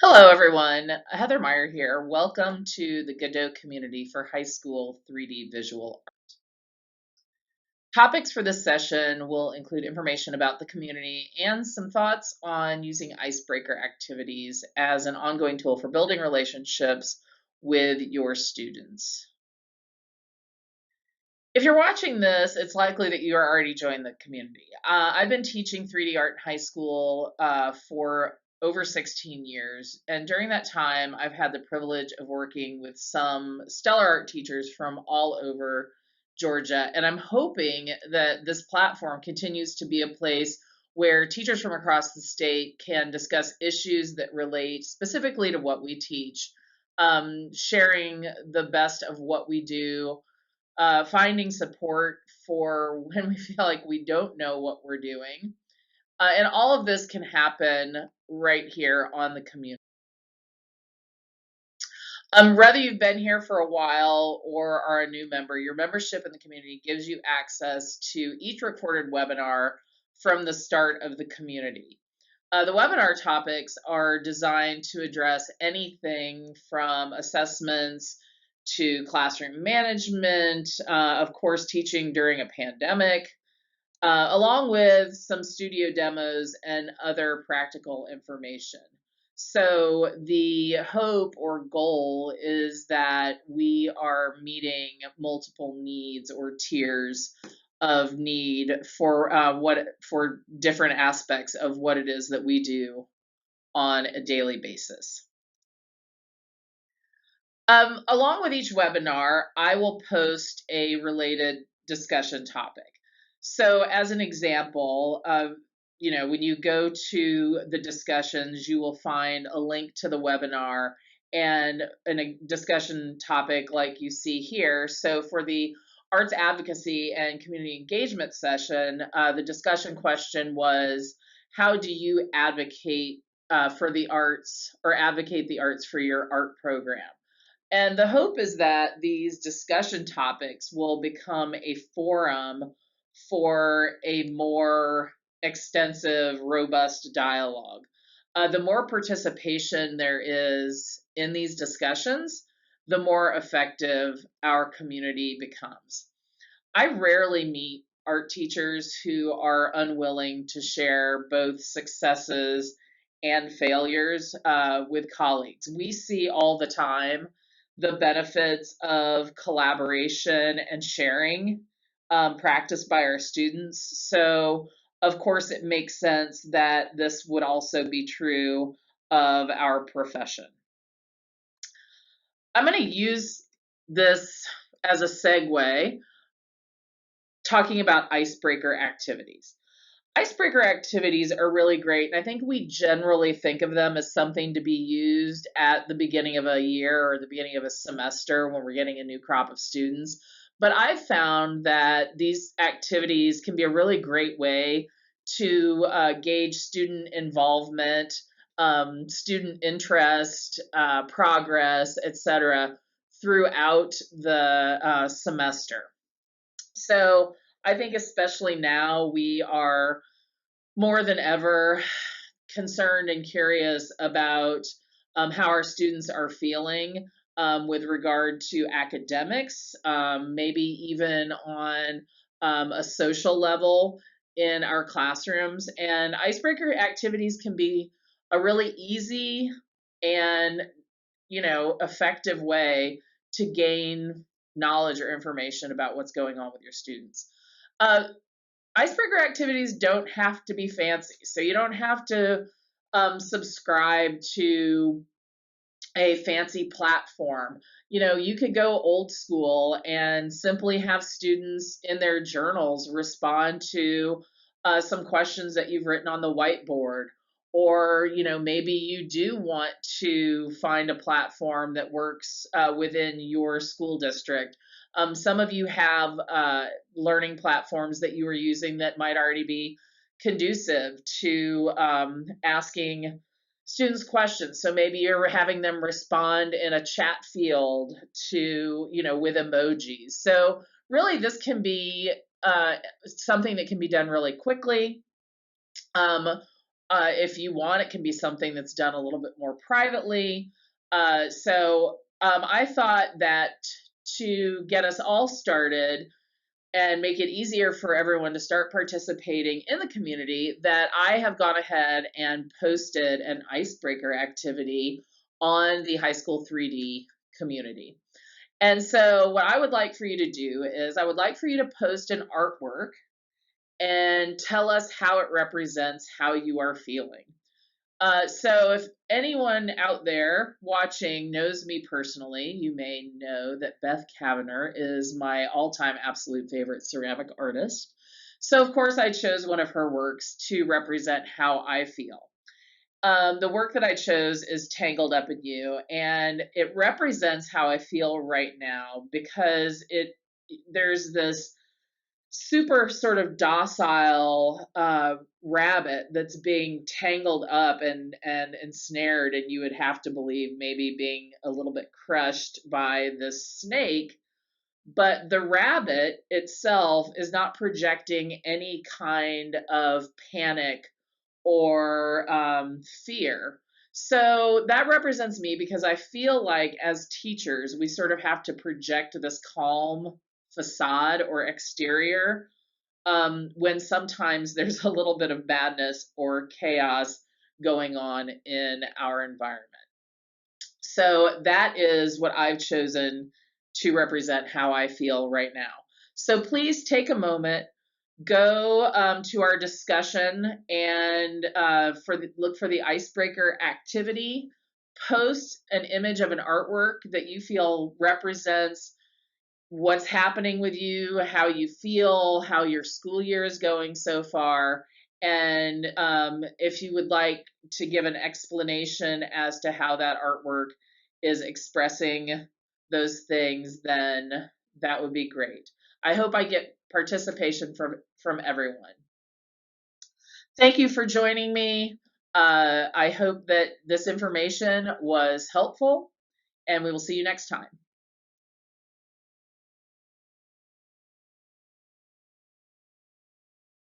Hello, everyone. Heather Meyer here. Welcome to the GaDOE community for high school 3D visual. Topics for this session will include information about the community and some thoughts on using icebreaker activities as an ongoing tool for building relationships with your students. If you're watching this, it's likely that you are already joined the community. I've been teaching 3D art in high school for over 16 years, and during that time, I've had the privilege of working with some stellar art teachers from all over Georgia, and I'm hoping that this platform continues to be a place where teachers from across the state can discuss issues that relate specifically to what we teach, sharing the best of what we do, finding support for when we feel like we don't know what we're doing. And all of this can happen right here on the community. Whether you've been here for a while or are a new member, your membership in the community gives you access to each recorded webinar from the start of the community. The webinar topics are designed to address anything from assessments to classroom management, of course, teaching during a pandemic, along with some studio demos and other practical information. So, the hope or goal is that we are meeting multiple needs or tiers of need for different aspects of what it is that we do on a daily basis. Along with each webinar, I will post a related discussion topic. So, as an example, when you go to the discussions, you will find a link to the webinar and a discussion topic like you see here. So, for the arts advocacy and community engagement session, the discussion question was, how do you advocate for the arts or advocate the arts for your art program? And the hope is that these discussion topics will become a forum for a more extensive, robust dialogue. The more participation there is in these discussions, the more effective our community becomes. I rarely meet art teachers who are unwilling to share both successes and failures with colleagues. We see all the time the benefits of collaboration and sharing practiced by our students. So, of course, it makes sense that this would also be true of our profession. I'm going to use this as a segue talking about icebreaker activities. Icebreaker activities are really great, and I think we generally think of them as something to be used at the beginning of a year or the beginning of a semester when we're getting a new crop of students. But I've found that these activities can be a really great way to gauge student involvement, student interest, progress, etc., throughout the semester. So I think especially now we are more than ever concerned and curious about how our students are feeling with regard to academics, maybe even on a social level in our classrooms. And icebreaker activities can be a really easy and effective way to gain knowledge or information about what's going on with your students. Uh, Icebreaker activities don't have to be fancy. So you don't have to subscribe to a fancy platform. You could go old school and simply have students in their journals respond to some questions that you've written on the whiteboard. Or, maybe you do want to find a platform that works within your school district. Some of you have learning platforms that you are using that might already be conducive to asking students questions. So maybe you're having them respond in a chat field to, with emojis. So really, this can be something that can be done really quickly. Um, If you want, it can be something that's done a little bit more privately. I thought that to get us all started and make it easier for everyone to start participating in the community, that I have gone ahead and posted an icebreaker activity on the high school 3D community. And so, what I would like for you to do is, I would like for you to post an artwork and tell us how it represents how you are feeling. So, if anyone out there watching knows me personally, you may know that Beth Kavanagh is my all time absolute favorite ceramic artist. So, of course, I chose one of her works to represent how I feel. The work that I chose is Tangled Up in You, and it represents how I feel right now because there's this super sort of docile rabbit that's being tangled up and ensnared, and you would have to believe maybe being a little bit crushed by this snake. But the rabbit itself is not projecting any kind of panic or fear. So that represents me because I feel like as teachers, we sort of have to project this calm facade or exterior when sometimes there's a little bit of madness or chaos going on in our environment. So that is what I've chosen to represent how I feel right now. So please take a moment, go to our discussion, and look for the icebreaker activity. Post an image of an artwork that you feel represents what's happening with you, how you feel, how your school year is going so far. And if you would like to give an explanation as to how that artwork is expressing those things, then that would be great. I hope I get participation from everyone. Thank you for joining me. I hope that this information was helpful, and we will see you next time.